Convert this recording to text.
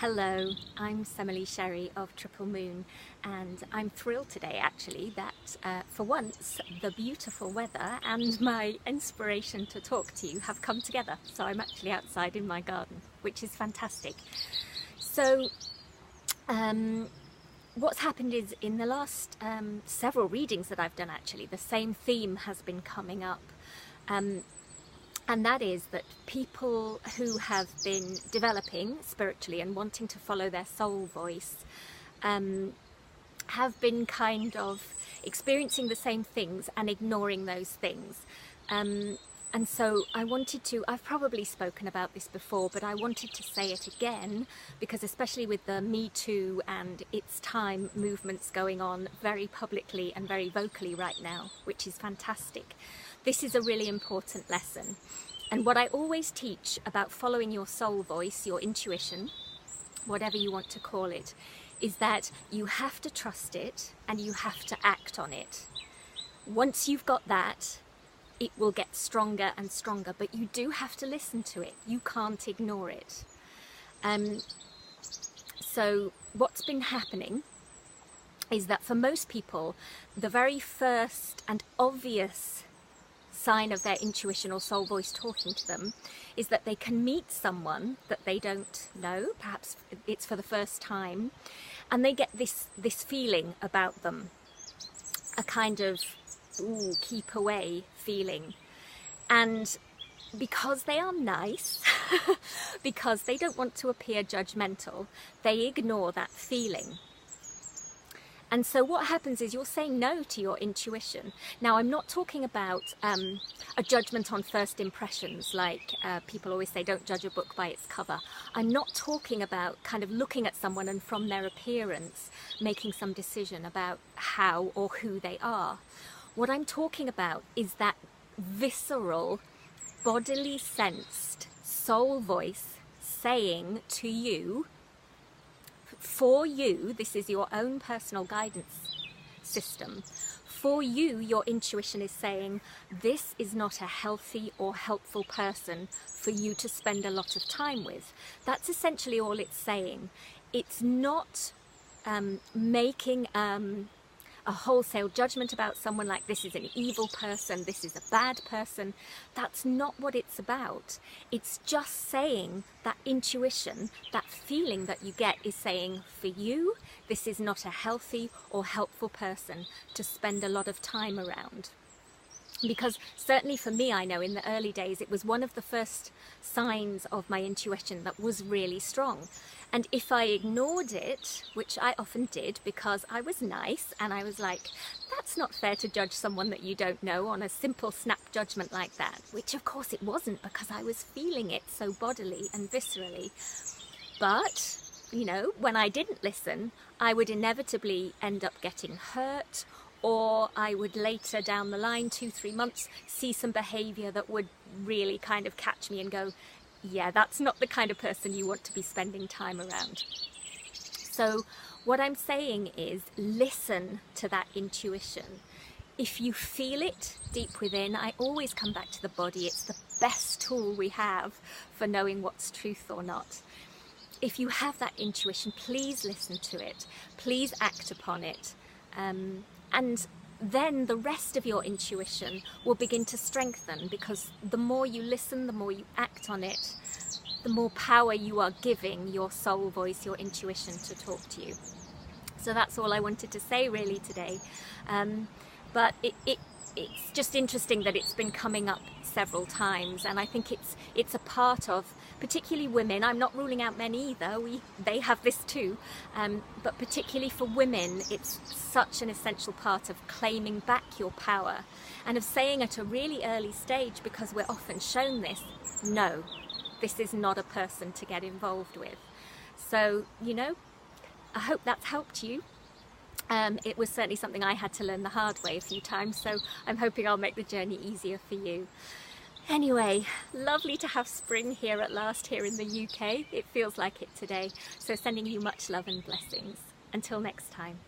Hello, I'm Semele Sherry of Triple Moon, and I'm thrilled today actually that for once the beautiful weather and my inspiration to talk to you have come together. So I'm actually outside in my garden, which is fantastic. So what's happened is in the last several readings that I've done actually, the same theme has been coming up. And that is that people who have been developing spiritually and wanting to follow their soul voice have been kind of experiencing the same things and ignoring those things. And so I wanted to, I've probably spoken about this before, but I wanted to say it again because especially with the Me Too and It's Time movements going on very publicly and very vocally right now, which is fantastic. This is a really important lesson. And what I always teach about following your soul voice, your intuition, whatever you want to call it, is that you have to trust it and you have to act on it. Once you've got that, it will get stronger and stronger, but you do have to listen to it. You can't ignore it. So what's been happening is that for most people, the very first and obvious sign of their intuition or soul voice talking to them is that they can meet someone that they don't know, perhaps it's for the first time, and they get this feeling about them, a kind of keep away feeling. And because they are nice, because they don't want to appear judgmental, they ignore that feeling. And so what happens is you're saying no to your intuition. Now, I'm not talking about a judgment on first impressions, like people always say, don't judge a book by its cover. I'm not talking about kind of looking at someone and from their appearance, making some decision about how or who they are. What I'm talking about is that visceral, bodily sensed soul voice saying to you, for you, this is your own personal guidance system. For you, your intuition is saying, this is not a healthy or helpful person for you to spend a lot of time with. That's essentially all it's saying. It's not making a wholesale judgment about someone like this is an evil person, this is a bad person. That's not what it's about. It's just saying that intuition, that feeling that you get is saying, for you, this is not a healthy or helpful person to spend a lot of time around. Because certainly for me, I know in the early days, it was one of the first signs of my intuition that was really strong. And if I ignored it, which I often did because I was nice and I was like, that's not fair to judge someone that you don't know on a simple snap judgment like that, which of course it wasn't because I was feeling it so bodily and viscerally. But, you know, when I didn't listen, I would inevitably end up getting hurt, or I would later down the line, 2-3 months, see some behaviour that would really kind of catch me and go, yeah, that's not the kind of person you want to be spending time around. So what I'm saying is listen to that intuition. If you feel it deep within, I always come back to the body. It's the best tool we have for knowing what's truth or not. If you have that intuition, please listen to it. Please act upon it. And then the rest of your intuition will begin to strengthen, because the more you listen, the more you act on it, the more power you are giving your soul voice, your intuition, to talk to you. So that's all I wanted to say really today. But it's just interesting that it's been coming up several times, and I think it's a part of, particularly women. I'm not ruling out men either, they have this too, but particularly for women, it's such an essential part of claiming back your power and of saying at a really early stage, because we're often shown this, no, this is not a person to get involved with. So, you know, I hope that's helped you. It was certainly something I had to learn the hard way a few times, so I'm hoping I'll make the journey easier for you. Anyway, lovely to have spring here at last here in the UK. It feels like it today. So sending you much love and blessings. Until next time.